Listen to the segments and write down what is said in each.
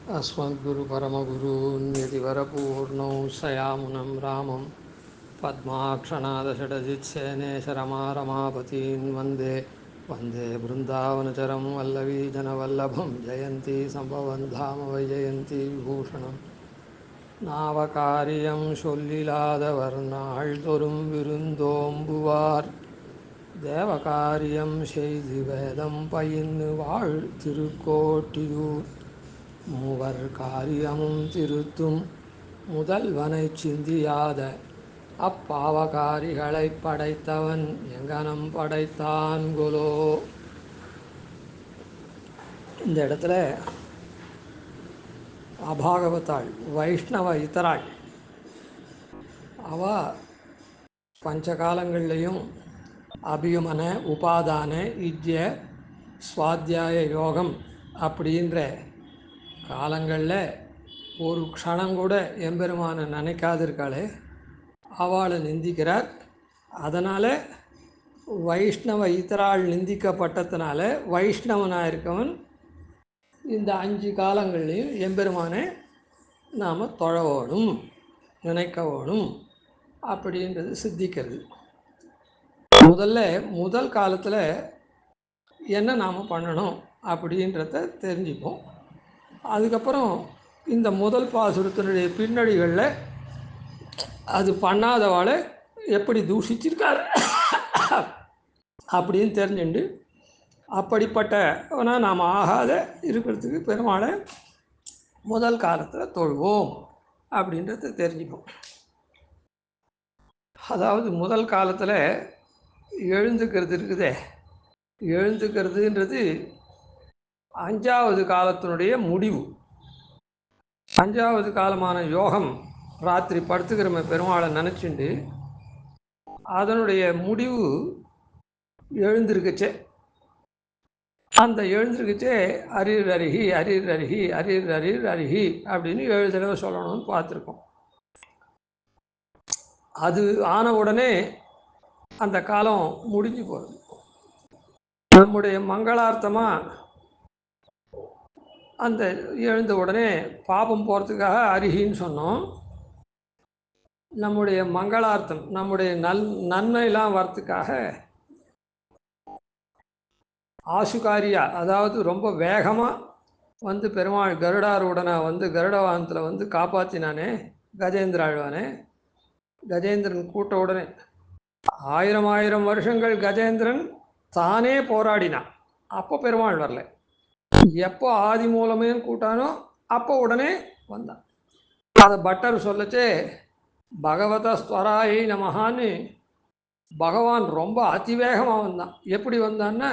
अस्मद्गुरुपरमगुरून् यतिवरपूर्णौ सयामुनं रामं पद्माक्षनादषडजित्सेनेशरमारमापतीन् वन्दे वन्दे बृन्दावनचरं वल्लवीजनवल्लभं जयन्ती सम्भवन् धाम वैजयन्ती विभूषणं नावकार्यं சொல்லிலாதவர்நாள்தொறும் விருந்தோம்புவார் தேவகாரியம் செய்து வேதம் பயின்று வாழ் திருக்கோட்டியூர் மூவர் காரியமும் திருத்தும் முதல்வனை சிந்தியாத அப்பாவகாரிகளை படைத்தவன் எங்கனம் படைத்தான் கொலோ. இந்த இடத்துல அபாகவத்தாள் வைஷ்ணவ இத்தராள் அவ பஞ்சகாலங்கள்லையும் அபியுமன உபாதான இஜ்ய சுவாத்தியாய யோகம் அப்படின்ற காலங்களில் ஒரு க்ஷணம் கூட எம்பெருமானை நினைக்காதிருக்காளே அவளை நிந்திக்கிறார். அதனால் வைஷ்ணவ இத்தராள் நிந்திக்கப்பட்டதுனால வைஷ்ணவனாக இருக்கவன் இந்த 5 காலங்கள்லையும் எம்பெருமானை நாம் தொழவோணும், நினைக்கவோணும் அப்படின்றது சித்திக்கிறது. முதல் காலத்தில் என்ன நாம் பண்ணணும் அப்படின்றத தெரிஞ்சுப்போம். அதுக்கப்புறம் இந்த முதல் பாசுரத்தினுடைய பின்னணிகளில் அது பண்ணாதவாளை எப்படி தூஷிச்சிருக்காரு அப்படின்னு தெரிஞ்சுண்டு அப்படிப்பட்டவனா நாம் ஆகாத இருக்கிறதுக்கு பெருமாளை முதல் காலத்தில் தொழுவோம் அப்படின்றத தெரிஞ்சுப்போம். அதாவது முதல் காலத்தில் எழுந்துக்கிறது இருக்குதே, எழுந்துக்கிறதுன்றது 5வது காலத்தினுடைய முடிவு. 5வது காலமான யோகம் ராத்திரி படுத்துக்கிறோமே பெருமாளை நினச்சிண்டு அதனுடைய முடிவு எழுந்திருக்குச்சே. அந்த எழுந்திருக்குச்சே அரிர் அருகி அரிர் அருகி அரிர் அரிர் அருகி அப்படின்னு 7 தடவை சொல்லணும்னு பார்த்துருக்கோம். அது ஆன உடனே அந்த காலம் முடிஞ்சு போகுது. நம்முடைய மங்களார்த்தமாக அந்த எழுந்த உடனே பாபம் போகிறதுக்காக அருகின்னு சொன்னோம். நம்முடைய மங்களார்த்தம், நம்முடைய நன்மையெல்லாம் வரத்துக்காக ஆசுகாரியா, அதாவது ரொம்ப வேகமாக வந்து பெருமாள் கருடாரூடனை வந்து கருடவானத்தில் வந்து காப்பாற்றினானே கஜேந்திர ஆழ்வானே. கஜேந்திரன் கூட்ட உடனே 1000 வருஷங்கள் கஜேந்திரன் தானே போராடினான். அப்போ பெருமாள் வரல. எப்போ ஆதி மூலமேன்னு கூட்டானோ அப்போ உடனே வந்தான். அதை பட்டர் சொல்லச்சே பகவத ஸ்வராயை நமகான்னு பகவான் ரொம்ப அதிவேகமாக வந்தான். எப்படி வந்தான்னா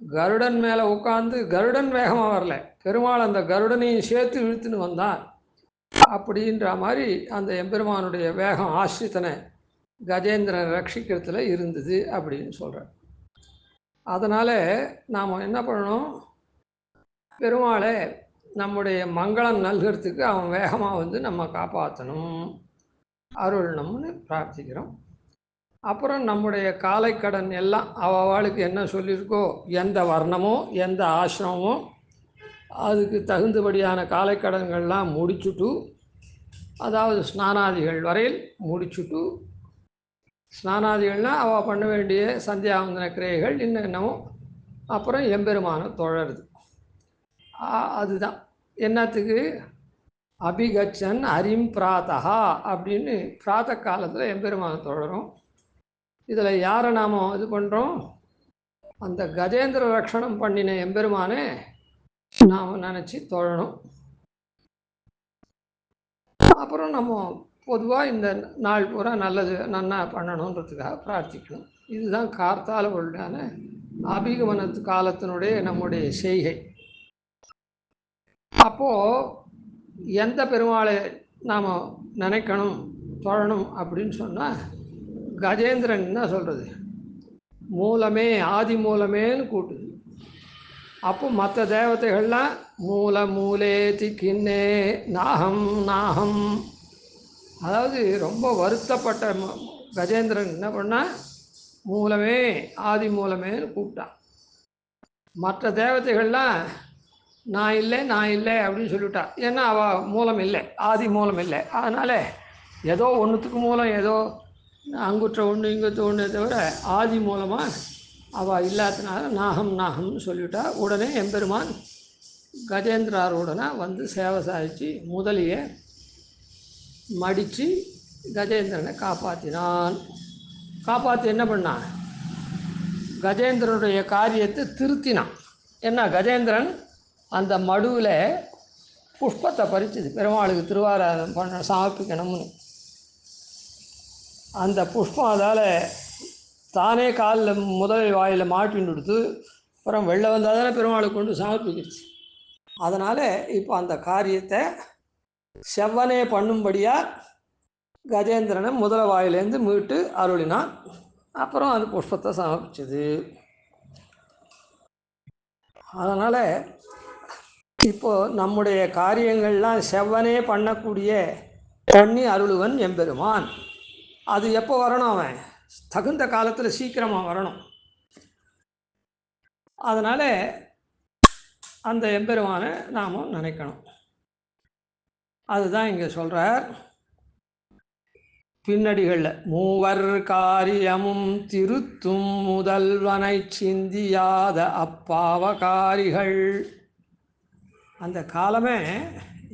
கருடன் மேலே உட்காந்து கருடன் வேகமாக வரல, பெருமாள் அந்த கருடனையும் சேர்த்து இழுத்துன்னு வந்தான். அப்படின்ற மாதிரி அந்த எம்பெருமானுடைய வேகம் ஆசிரித்தனை கஜேந்திரன் ரட்சிக்கிறதுல இருந்தது அப்படின்னு சொல்கிறார். அதனால் நாம் என்ன பண்ணணும், பெருமாளை நம்முடைய மங்களம் நல்கிறதுக்கு அவன் வேகமாக வந்து நம்ம காப்பாற்றணும், அருளணும்னு பிரார்த்திக்கிறோம். அப்புறம் நம்முடைய காலைக்கடன் எல்லாம் அவளுக்கு என்ன சொல்லியிருக்கோ, எந்த வர்ணமோ எந்த ஆசிரமமோ அதுக்கு தகுந்தபடியான காலைக்கடன்கள்லாம் முடிச்சுட்டு, அதாவது ஸ்நானாதிகள் வரையில் முடிச்சுட்டு, ஸ்நானாதிகள்னால் அவள் பண்ண வேண்டிய சந்தியாவந்தன கிரியைகள் என்னென்னமோ, அப்புறம் எம்பெருமான தொழறது. அதுதான் என்னத்துக்கு அபிகச்சன் அரிம் பிராத்தகா அப்படின்னு பிராத்த காலத்தில் எம்பெருமான தொழறோம். இதில் யாரை நாம் இது பண்ணுறோம், அந்த கஜேந்திர ரக்ஷணம் பண்ணின எம்பெருமானே நாம் நினச்சி தொழணும். அப்புறம் நம்ம பொதுவாக இந்த நாள் பூரா நல்லது நன்னா பண்ணணுன்றதுக்காக பிரார்த்திக்கணும். இதுதான் கார்த்தால உள்ளான அபிகமனத்து காலத்தினுடைய நம்முடைய செய்கை. அப்போது எந்த பெருமாளை நாம் நினைக்கணும் தொழணும் அப்படின்னு சொன்னால், கஜேந்திரன் என்ன சொல்கிறது, மூலமே ஆதி மூலமேன்னு கூட்டுது. அப்போ மற்ற தேவதைகள்லாம் மூல மூலே திக்கின்னே நாகம் நாகம், அதாவது ரொம்ப வருத்தப்பட்ட கஜேந்திரன் என்ன பண்ணால் மூலமே ஆதி மூலமேன்னு கூப்பிட்டான். மற்ற தேவதைகள்லாம் நான் இல்லை அப்படின்னு சொல்லிட்டா. ஏன்னா அவள் மூலம் இல்லை, ஆதி மூலம் இல்லை. அதனால் ஏதோ ஒன்றுத்துக்கு மூலம் ஏதோ அங்குற்ற ஒன்று இங்குற்ற ஒன்று தவிர ஆதி மூலமாக அவள் இல்லாதனால நாகம்னு சொல்லிவிட்டா. உடனே எம்பெருமான் கஜேந்திராருடனே வந்து சேவை சாதித்து முதலியை மடித்து கஜேந்திரனை காப்பாற்றினான். காப்பாற்றி என்ன பண்ணான்? கஜேந்திரனுடைய காரியத்தை திருத்தினான். என்ன, கஜேந்திரன் அந்த மடுவில் புஷ்பத்தை பறிச்சது, பெருமாளுக்கு திருவாராதனம் பண்ண சமர்ப்பிக்கணும்னு. அந்த புஷ்பம் அதால் தானே காலில் முதல் வாயில் மாட்டின்னு கொடுத்து அப்புறம் வெளில வந்தால் தானே பெருமாளுக்கு கொண்டு சமர்ப்பிக்கிடுச்சு. அதனால் இப்போ அந்த காரியத்தை செவ்வனே பண்ணும்படியாக கஜேந்திரனை முதல வாயிலேருந்து மீட்டு அருளினான். அப்புறம் அந்த புஷ்பத்தை சமர்ப்பிச்சது. அதனால் இப்போது நம்முடைய காரியங்கள்லாம் செவ்வனே பண்ணி அருளுவன் எம்பெருமான். அது எப்போ வரணும்? அவன் தகுந்த காலத்தில் சீக்கிரமாக வரணும். அதனால் அந்த எம்பெருமானை நாம் நினைக்கணும். அதுதான் இங்கே சொல்கிறார் பின்னடிகளில். மூவர் காரியமும் திருத்தும் முதல்வனை சிந்தியாத அப்பாவகாரிகள். அந்த காலமே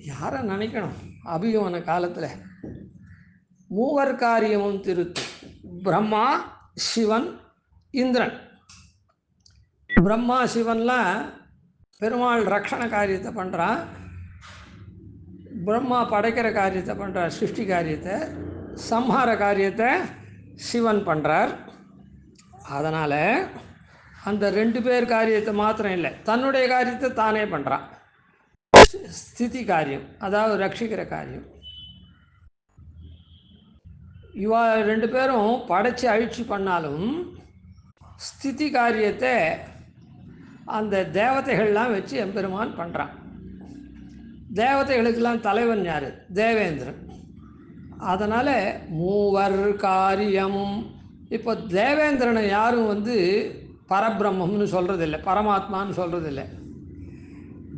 யாரை நினைக்கணும்? அபிகமன காலத்தில் மூவர் காரியமும் திருத்தும். பிரம்மா, சிவன், இந்திரன். பிரம்மா சிவன்லாம் பெருமாள் ரக்ஷண காரியத்தை பண்ணுறான். பிரம்மா படைக்கிற காரியத்தை பண்ணுறார், சிருஷ்டி காரியத்தை. சம்ஹார காரியத்தை சிவன் பண்ணுறார். அதனால் அந்த 2 பேர் காரியத்தை மாத்திரம் இல்லை, தன்னுடைய காரியத்தை தானே பண்ணுறான். ஸ்திதி காரியம், அதாவது ரட்சிக்கிற காரியம். இவா 2 பேரும் படைச்சி அழிச்சு பண்ணாலும் ஸ்திதி காரியத்தை அந்த தேவதைகள்லாம் வச்சு எம்பெருமான் பண்ணுறான். தேவதைகளுக்கெல்லாம் தலைவன் யார்? தேவேந்திரன். அதனால் மூவர் காரியமும். இப்போ தேவேந்திரனை யாரும் பரபிரம்மம்னு சொல்கிறதில்லை, பரமாத்மான்னு சொல்கிறதில்லை.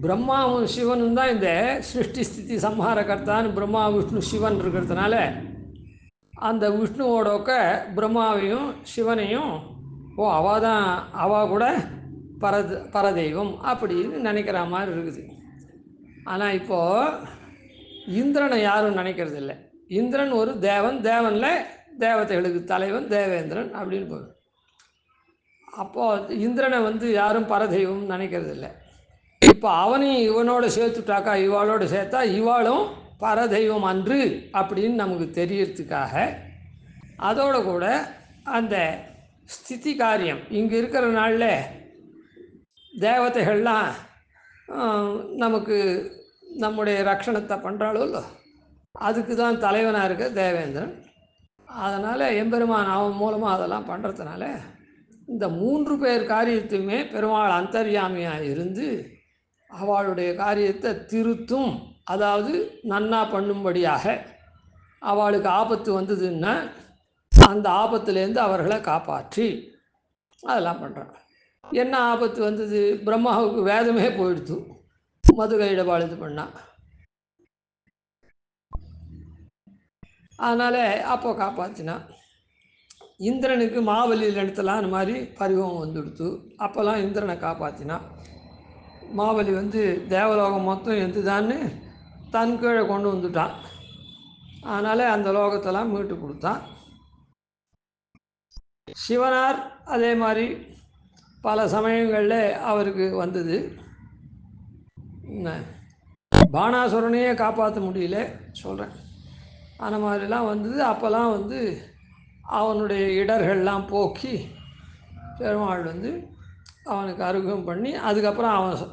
பிரம்மாவும் சிவனும் தான் இந்த சிருஷ்டி ஸ்திதி சம்ஹார கர்த்தான்னு பிரம்மா விஷ்ணு சிவன் இருக்கிறதுனால அந்த விஷ்ணுவோடக்க பிரம்மாவையும் சிவனையும் அவள் கூட பரதெய்வம் அப்படின்னு நினைக்கிற மாதிரி இருக்குது. ஆனால் இப்போது இந்திரனை யாரும் நினைக்கிறது இல்லை. இந்திரன் ஒரு தேவனில் தேவதைகளுக்கு தலைவன் தேவேந்திரன் அப்படின்னு போகும். அப்போது இந்திரனை யாரும் பரதெய்வம் நினைக்கிறது இல்லை. இப்போ அவனையும் இவனோட சேர்த்துட்டாக்கா, இவாளோட சேர்த்தா இவாளும் பரதெய்வம் அன்று அப்படின்னு நமக்கு தெரியறதுக்காக அதோடு கூட அந்த ஸ்திதி காரியம் இங்கே இருக்கிற நாளில் தேவதைகள்லாம் நமக்கு நம்முடைய ரக்ஷணத்தை பண்ணுறாளோ இல்லை, அதுக்கு தான் தலைவனாக இருக்க தேவேந்திரன். அதனால் எம்பெருமான் அவன் மூலமாக அதெல்லாம் பண்ணுறதுனால இந்த 3 பேர் காரியத்தையுமே பெருமாள் அந்தர்யாமியாக இருந்து அவளுடைய காரியத்தை திருத்தும், அதாவது நன்னா பண்ணும்படியாக. அவளுக்கு ஆபத்து வந்ததுன்னா அந்த ஆபத்துலேருந்து அவர்களை காப்பாற்றி அதெல்லாம் பண்ணுறான். என்ன ஆபத்து வந்தது? பிரம்மாவுக்கு வேதமே போயிடுத்து, மதுரையிடபாடு இது பண்ணான். அதனால் அப்போ காப்பாற்றினான். இந்திரனுக்கு மாவலியில் இடத்துலாம் அந்த மாதிரி பருவம் வந்துடுத்து, அப்போல்லாம் இந்திரனை காப்பாற்றினான். மாவலி தேவலோகம் மொத்தம் எந்துதான்னு தன் கீழே கொண்டு வந்துட்டான். அதனால் அந்த லோகத்தெல்லாம் மீட்டு கொடுத்தான். சிவனார் அதே மாதிரி பல சமயங்களில் அவருக்கு வந்தது. பாணாசுரனையே காப்பாற்ற முடியல சொல்கிறேன். அந்த மாதிரிலாம் வந்தது. அப்போல்லாம் அவனுடைய இடர்கள்லாம் போக்கி பெருமாள் அவனுக்கு அனுகிரகம் பண்ணி, அதுக்கப்புறம் அவன்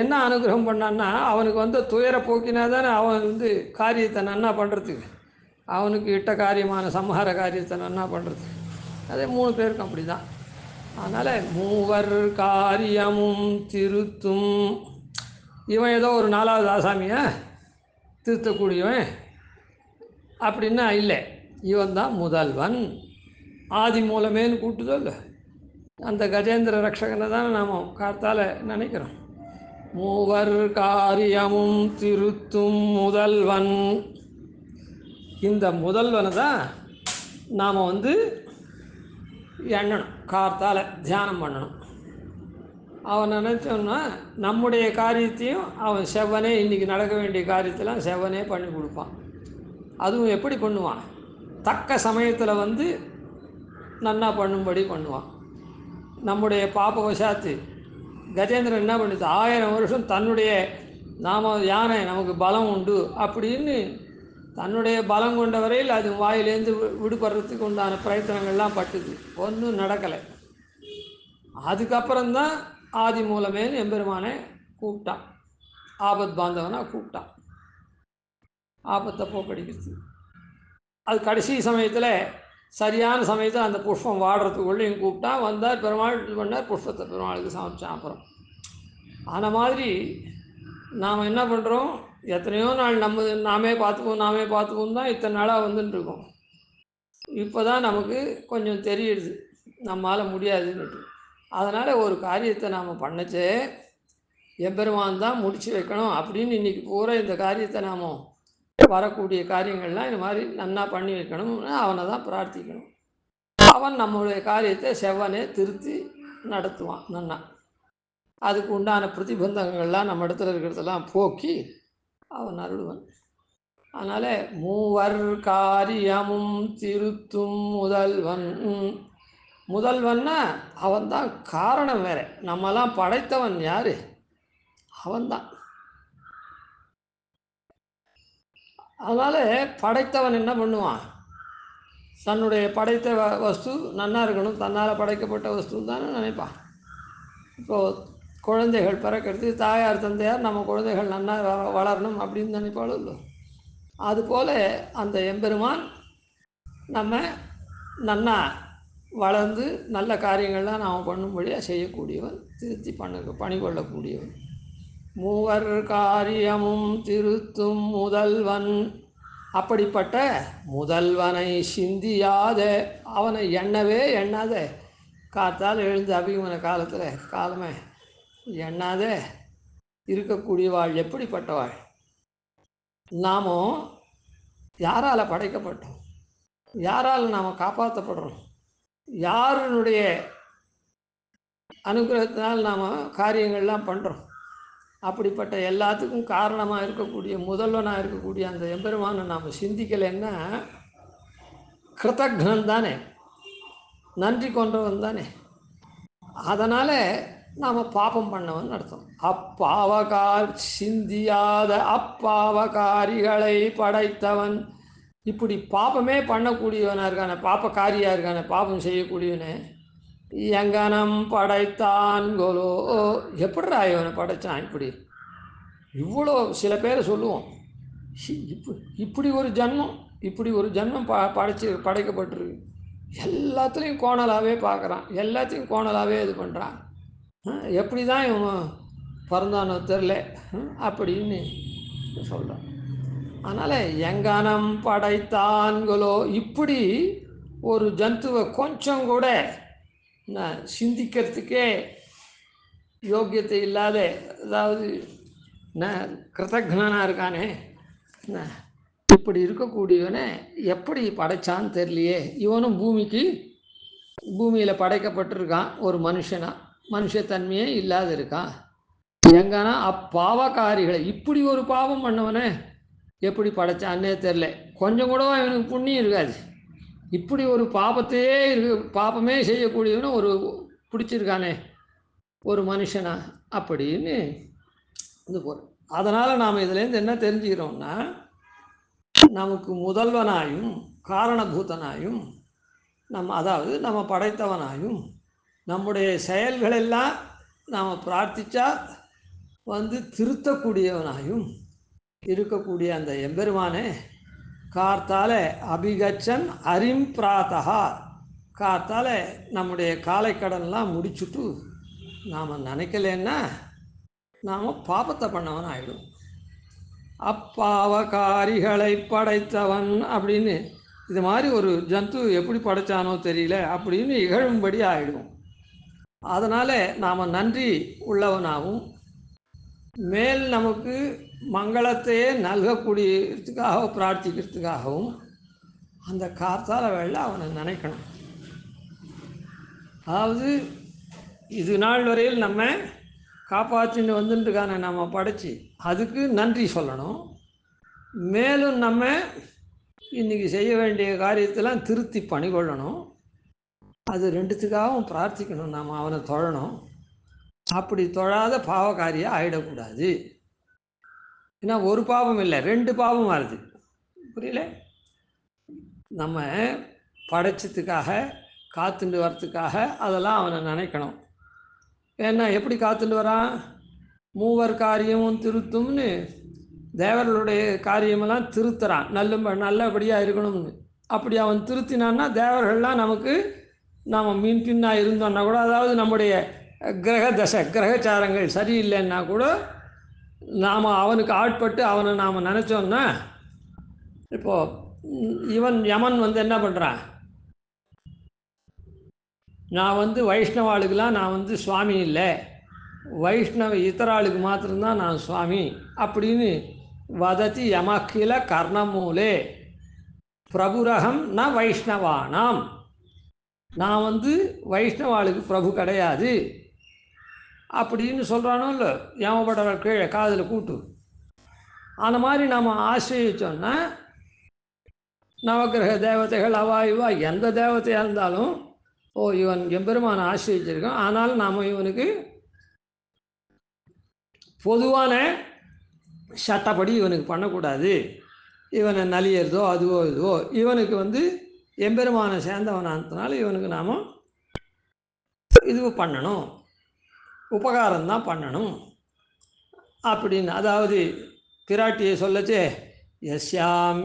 என்ன அனுகிரகம் பண்ணான்னா, அவனுக்கு துயரை போக்கினா தானே அவன் காரியத்தை நன்னா பண்ணுறதுக்கு, அவனுக்கு இட்ட காரியமான சம்ஹார காரியத்தை நன்னா பண்ணுறதுக்கு. அதே 3 பேருக்கும் அப்படி தான். அதனால் மூவர் காரியமும் திருத்தும். இவன் ஏதோ ஒரு 4வது ஆசாமியை திருத்தக்கூடியவன் அப்படின்னா இல்லை, இவன் தான் முதல்வன். ஆதி மூலமேன்னு கூட்டுதோ இல்லை, அந்த கஜேந்திர ரக்ஷகனை தானே நாம் காத்தால் நினைக்கிறோம். மூவர் காரியமும் திருத்தும் முதல்வன். இந்த முதல்வனை தான் நாம் எண்ணணும், கார்த்தால் தியானம் பண்ணணும். அவன் நினச்சோன்னா நம்முடைய காரியத்தையும் அவன் செவ்வனே இன்றைக்கி நடக்க வேண்டிய காரியத்தெல்லாம் செவ்வனே பண்ணி கொடுப்பான். அதுவும் எப்படி பண்ணுவான்? தக்க சமயத்தில் நன்னா பண்ணும்படி பண்ணுவான். நம்முடைய பாப்பவசாத்து கஜேந்திரன் என்ன பண்ணுது, 1000 வருஷம் தன்னுடைய யானை நமக்கு பலம் உண்டு அப்படின்னு தன்னுடைய பலம் கொண்ட வரையில் அது வாயிலேருந்து விடுபடுறதுக்கு உண்டான பிரயத்தனங்கள்லாம் பட்டுது, ஒன்றும் நடக்கலை. அதுக்கப்புறம்தான் ஆதி மூலமேன்னு எம்பெருமானை கூப்பிட்டான், ஆபத் பாந்தவனாக கூப்பிட்டான், ஆபத்தை போக்கடிக்கிறது. அது கடைசி சமயத்தில் சரியான சமயத்தில் அந்த புஷ்பம் வாடுறதுக்குள்ளேயும் கூப்பிட்டான், வந்தார் பெருமாள் பண்ணார், புஷ்பத்தை பெருமாளுக்கு சமைச்சான். அப்புறம் அந்த மாதிரி நாம் என்ன பண்ணுறோம், எத்தனையோ நாள் நாமே பார்த்துக்குவோம் தான் இத்தனை நாளாக வந்துட்டுருக்கோம். இப்போ தான் நமக்கு கொஞ்சம் தெரியுது நம்மளால் முடியாதுன்னுட்டு. அதனால் ஒரு காரியத்தை நாம் பண்ணச்சே எம்பெருமான் தான் முடித்து வைக்கணும் அப்படின்னு இன்றைக்கி பூரா இந்த காரியத்தை நாம் வரக்கூடிய காரியங்கள்லாம் இந்த மாதிரி நன்னா பண்ணி வைக்கணும்னு அவனை தான் பிரார்த்திக்கணும். அவன் நம்மளுடைய காரியத்தை செவ்வனே திருத்தி நடத்துவான் நன்னா. அதுக்கு உண்டான பிரதிபந்தங்கள்லாம் நம்ம இடத்துல இருக்கிறதெல்லாம் போக்கி அவன் அருள்வன். அதனால் மூவர் காரியமும் திருத்தும் முதல்வன். முதல்வன்னா அவன்தான் காரணம். வேறு நம்மலாம் படைத்தவன் யார்? அவன்தான். அதனால் படைத்தவன் என்ன பண்ணுவான், தன்னுடைய படைத்த வஸ்து நன்னா இருக்கணும், தன்னால் படைக்கப்பட்ட வஸ்து தானே நினைப்பான். இப்போது குழந்தைகள் பிறக்கிறது, தாயார் தந்தையார் நம்ம குழந்தைகள் நன்னா வளரணும் அப்படின்னு நினைப்பாலும் இல்லை. அதுபோல் அந்த எம்பெருமான் நம்ம நன்னா வளர்ந்து நல்ல காரியங்கள்லாம் நாம் பண்ணும்படியாக செய்யக்கூடியவன், திருத்தி பணி கொள்ளக்கூடியவன். மூவர் காரியமும் திருத்தும் முதல்வன். அப்படிப்பட்ட முதல்வனை சிந்தியாத, அவனை எண்ணாத, காத்தால் எழுந்து அபிகமன காலமே எண்ணாத இருக்கக்கூடியவாள் எப்படிப்பட்டவாள்? நாமும் யாரால் படைக்கப்பட்டோம், யாரால் நாம் காப்பாற்றப்படுறோம், யாருடைய அனுகிரகத்தினால் நாம் காரியங்கள்லாம் பண்ணுறோம். அப்படிப்பட்ட எல்லாத்துக்கும் காரணமாக இருக்கக்கூடிய முதல்வனாக இருக்கக்கூடிய அந்த எம்பெருமானை நாம் சிந்திக்கலைன்னா கிருதக்னன் தானே, நன்றி கொண்டவன் தானே. அதனால் நாம் பாபம் பண்ணவன் அர்த்தம். சிந்தியாத அப்பாவகாரிகளை படைத்தவன். இப்படி பாபமே பண்ணக்கூடியவனாக இருக்கானே, பாப்பக்காரியாக இருக்கானே, பாபம் செய்யக்கூடியவனே, எங்கனம் படைத்தான் கோலோ, எப்படிரா இவனை படைத்தான்? இவ்வளோ சில பேரை சொல்லுவோம், இப்படி ஒரு ஜன்மம் படைக்கப்பட்டிருக்கு. எல்லாத்துலேயும் கோணலாகவே பார்க்குறான், எல்லாத்தையும் கோணலாகவே இது பண்ணுறான். எப்படி தான் இவன் பிறந்தானோ தெரில அப்படின்னு சொல்கிறான். அதனால் எங்கனம் படைத்தான்களோ, இப்படி ஒரு ஜந்துவை கொஞ்சம் கூட சிந்திக்கிறதுக்கே யோக்கியத்தை இல்லாத, அதாவது கிருதக்னாக இருக்கானே, இப்படி இருக்கக்கூடியவனை எப்படி படைச்சான்னு தெரியலையே. இவனும் பூமியில் படைக்கப்பட்டிருக்கான், ஒரு மனுஷத்தன்மையே இல்லாத இருக்கான். எங்கன்னா அப்பாவகாரிகளை, இப்படி ஒரு பாவம் பண்ணவனே எப்படி படைச்சான்னே தெரில. கொஞ்சம் கூட இவனுக்கு புண்ணியம் இருக்காது. இப்படி ஒரு பாபமே செய்யக்கூடியவனு ஒரு பிடிச்சிருக்கானே ஒரு மனுஷனா அப்படின்னு இது போகிறோம். அதனால் நாம் இதுலேருந்து என்ன தெரிஞ்சுக்கிறோம்னா, நமக்கு முதல்வனாயும் காரணபூதனாயும் அதாவது நம்ம படைத்தவனாயும் நம்முடைய செயல்களெல்லாம் நாம் பிரார்த்தித்தா திருத்தக்கூடியவனாயும் இருக்கக்கூடிய அந்த எம்பெருமானே கார்த்தால அபிகச்சன் அரிம் பிராத்தகா, கார்த்தால நம்முடைய காலைக்கடன்லாம் முடிச்சுட்டு நாம் நினைக்கலன்னா நாம் பாபத்தை பண்ணவன் ஆகிடும். அப்பாவகாரிகளை படைத்தவன் அப்படின்னு இது மாதிரி ஒரு ஜந்து எப்படி படைத்தானோ தெரியல அப்படின்னு இகழும்படி ஆகிடும். அதனால் நாம் நன்றி உள்ளவனாகவும் மேல் நமக்கு மங்களத்தையே நல்கக்கூடியதுக்காக பிரார்த்திக்கிறதுக்காகவும் அந்த கார்த்தால வேளை அவனை நினைக்கணும். அதாவது இது நாள் வரையில் நம்ம காப்பாற்றின்னு வந்துட்டுருக்கான நம்ம படைச்சி அதுக்கு நன்றி சொல்லணும். மேலும் நம்ம இன்றைக்கி செய்ய வேண்டிய காரியத்தெல்லாம் திருத்தி பணிகொள்ளணும். அது ரெண்டுத்துக்காகவும் பிரார்த்திக்கணும். நாம் அவனை தொழணும். அப்படி தொழாத பாவக்காரியாக ஆகிடக்கூடாது. ஏன்னா ஒரு பாவம் இல்லை, 2 பாவம் வருது. புரியல? நம்ம படைச்சதுக்காக காத்துண்டு வரத்துக்காக அதெல்லாம் அவனை நினைக்கணும். ஏன்னா எப்படி காத்துண்டு வரான்? மூவர் காரியமும் திருத்தும்னு தேவர்களுடைய காரியமெல்லாம் திருத்துறான். நல்லபடியாக இருக்கணும்னு. அப்படி அவன் திருத்தினான்னா தேவர்கள்லாம் நமக்கு நாம் மீன் பின்னாக இருந்தோன்னா கூட, அதாவது நம்முடைய கிரக தசை கிரகச்சாரங்கள் சரியில்லைன்னா கூட நாம் அவனுக்கு ஆட்பட்டு அவனை நாம் நினச்சோன்னா, இப்போது இவன் யமன் என்ன பண்ணுறான்? நான் வைஷ்ணவாளுக்கெலாம் நான் சுவாமி இல்லை, வைஷ்ணவ இத்தராளுக்கு மாத்திரம்தான் நான் சுவாமி அப்படின்னு வதத்தி யமக்கில கர்ணமூலே பிரபுரகம் ந வைஷ்ணவானாம். நான் வைஷ்ணவாளுக்கு பிரபு கிடையாது அப்படின்னு சொல்கிறானோ இல்லை, யமபட கீழே காதில் கூட்டு. அந்த மாதிரி நாம் ஆசிரியச்சோன்னா நவகிரக தேவதைகள் அவா இவா எந்த தேவதையாக இருந்தாலும், இவன் எம்பெருமான ஆசிரியச்சிருக்கான், ஆனாலும் நாம் இவனுக்கு பொதுவான சட்டப்படி இவனுக்கு பண்ணக்கூடாது. இவனை நலியறதோ அதுவோ இதுவோ இவனுக்கு எம்பெருமான சேர்ந்தவனானதுனால இவனுக்கு நாம் இது பண்ணணும், உபகாரம்தான் பண்ணணும் அப்படின்னு. அதாவது பிராட்டியை சொல்லச்சே, யஸ்யாம்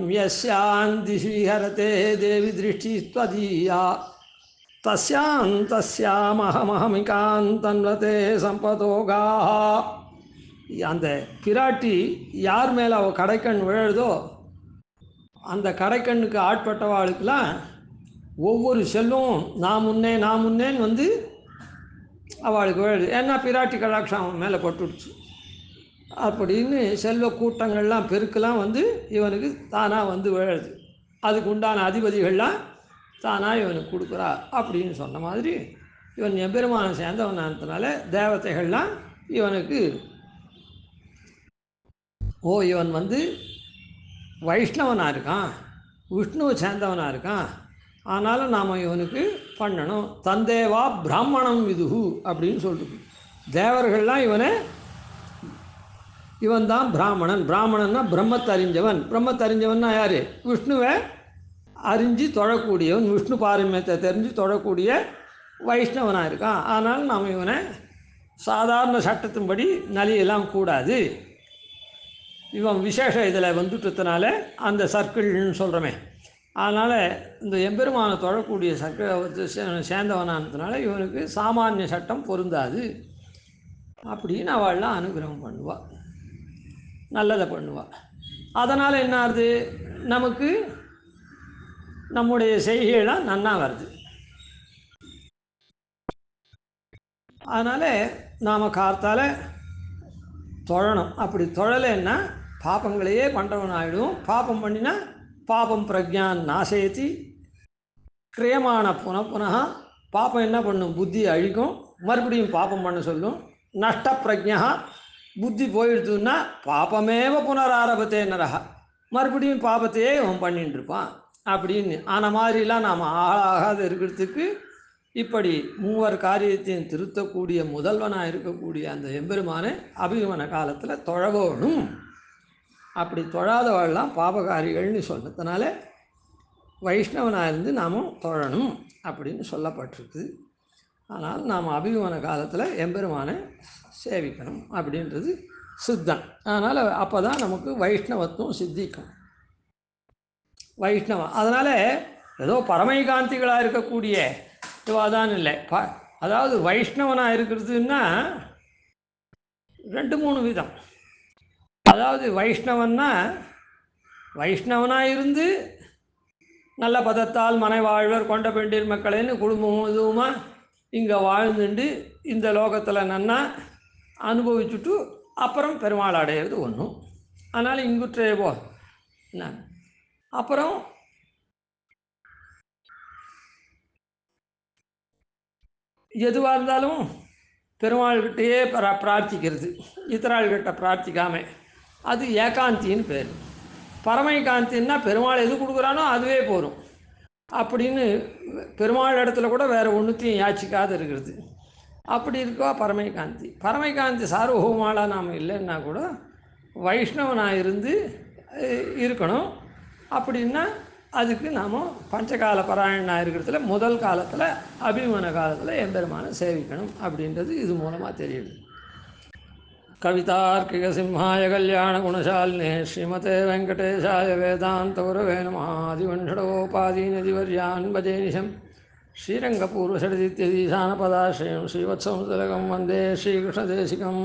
திசிஹரதே தேவி திருஷ்டி ஸ்வதீயா தஸ்யாம் தஸ்யாமஹமஹமிகாந்தன்வதே சம்பதோகா. அந்த பிராட்டி யார் மேலே அவள் கடைக்கண் விழுதோ அந்த கடைக்கண்ணுக்கு ஆட்பட்டவாளுக்கெல்லாம் ஒவ்வொரு செல்வமும் நான் முன்னேன்னு அவளுக்கு விழுது. ஏன்னா பிராட்டி கடாட்சம் அவன் மேலே பட்டுடுச்சு அப்படின்னு செல்வ கூட்டங்கள்லாம் பெருக்கெல்லாம் இவனுக்கு தானாக விழுது. அதுக்கு உண்டான அதிபதிகள்லாம் தானாக இவனுக்கு கொடுக்குறா அப்படின்னு சொன்ன மாதிரி, இவன் எம்பெருமான சேர்ந்தவனானதுனால தேவதைகள்லாம் இவனுக்கு இவன் வைஷ்ணவனாக இருக்கான், விஷ்ணுவை சேர்ந்தவனாக இருக்கான், ஆனாலும் நாம் இவனுக்கு பண்ணணும். தந்தேவா பிராமணம் விதுகு அப்படின்னு சொல்லிட்டு தேவர்கள்லாம் இவன் தான் பிராமணன். பிராமணன்னா பிரம்மத்தை அறிஞ்சவன். பிரம்மத்தை அறிஞ்சவன்னா யார்? விஷ்ணுவை அறிஞ்சு தொழக்கூடியவன், விஷ்ணு பாரமியத்தை தெரிஞ்சு தொழக்கூடிய வைஷ்ணவனாக இருக்கான். ஆனாலும் நாம் இவனை சாதாரண சட்டத்தின்படி நலியெல்லாம் கூடாது. இவன் விசேஷ இதில் வந்துட்டதுனால அந்த சர்க்கிள்னு சொல்கிறோமே, அதனால் இந்த எம்பெருமான தொழக்கூடிய சர்க்கிள் சேர்ந்தவனானதுனால இவனுக்கு சாமானிய சட்டம் பொருந்தாது அப்படின்னு அவள்லாம் அனுகிரகம் பண்ணுவாள், நல்லதை பண்ணுவாள். அதனால் என்ன ஆகுது? நமக்கு நம்முடைய செய்கையெல்லாம் நன்னா வருது. அதனால் நாம் கார்த்தால் தொழணும். அப்படி தொழலைன்னா பாப்பங்களையே பண்ணுறவன் ஆகிடும். பாப்பம் பண்ணினா பாப்பம் பிரஜான் நாசேத்தி கிரியமான புனப்புனகா. பாப்பம் என்ன பண்ணும்? புத்தி அழிக்கும், மறுபடியும் பாப்பம் பண்ண சொல்லும். நஷ்ட பிரஜா, புத்தி போயிடுதுன்னா பாப்பமேவ புனராரபத்தே நரகா, மறுபடியும் பாப்பத்தையே அவன் பண்ணிட்டு இருப்பான் அப்படின்னு. ஆன மாதிரிலாம் நாம் ஆளாகாது இருக்கிறதுக்கு இப்படி மூவர் காரியத்தையும் திருத்தக்கூடிய முதல்வனாக இருக்கக்கூடிய அந்த எம்பெருமானை அபிகமன காலத்தில் தொழவோணும். அப்படி தொழாதவாள்லாம் பாபகாரிகள்னு சொன்னதுனால வைஷ்ணவனாக இருந்து நாம் தொழணும் அப்படின்னு சொல்லப்பட்டிருக்கு. ஆனால் நாம் அபிகமன காலத்தில் எம்பெருமானை சேவிக்கணும் அப்படின்றது சித்தம். அதனால் அப்போ தான் நமக்கு வைஷ்ணவத்துவம் சித்திக்கும். வைஷ்ணவம் அதனால் ஏதோ பரமைகாந்திகளாக இருக்கக்கூடிய இதுவாதான் இல்லை. அதாவது வைஷ்ணவனாக இருக்கிறதுன்னா 2-3 விதம். அதாவது வைஷ்ணவனாக இருந்து நல்ல பதத்தால் மனை வாழ்வர் கொண்ட பெண்டிர் மக்களேன்னு குடும்பமும் இதுவுமா இங்கே வாழ்ந்துட்டு இந்த லோகத்தில் நன்னா அனுபவிச்சுட்டு அப்புறம் பெருமாள் அடையிறது ஒன்றும். அதனால் இங்குற்றே போ என்ன அப்புறம் எதுவாக இருந்தாலும் பெருமாள்கிட்டயே பிரார்த்திக்கிறது, இத்தராள்கிட்ட பிரார்த்திக்காம, அது ஏகாந்தின்னு பேர். பரமைகாந்தின்னா பெருமாள் எது கொடுக்குறானோ அதுவே போகும் அப்படின்னு பெருமாள் இடத்துல கூட வேறு ஒன்றுத்தையும் யாச்சிக்காது இருக்கிறது. அப்படி இருக்கா பரமைகாந்தி. பரமைகாந்தி சார்வபௌமாலாக நாம் இல்லைன்னா கூட வைஷ்ணவனாக இருந்து இருக்கணும். அப்படின்னா அதுக்கு நாம் பஞ்சகால பாராயணனாக இருக்கிறதுல முதல் காலத்தில் அபிமன காலத்தில் எம்பெருமானை சேவிக்கணும் அப்படின்றது இது மூலமாக தெரியுது. கவிதார்க்கிக சிம்ஹாய கல்யாண குணசாலினே ஸ்ரீமதே வெங்கடேஷாய வேதாந்த குரவே நமः. ஆதிவண்டோபாதீனதிவர்யான் பஜேனிஷம் ஸ்ரீரங்கபூர்வஷடிதித்யதீசானபதாஸ்ரயம் ஸ்ரீவத்சம்சலகம் வந்தே ஸ்ரீகிருஷ்ணதேசிகம்.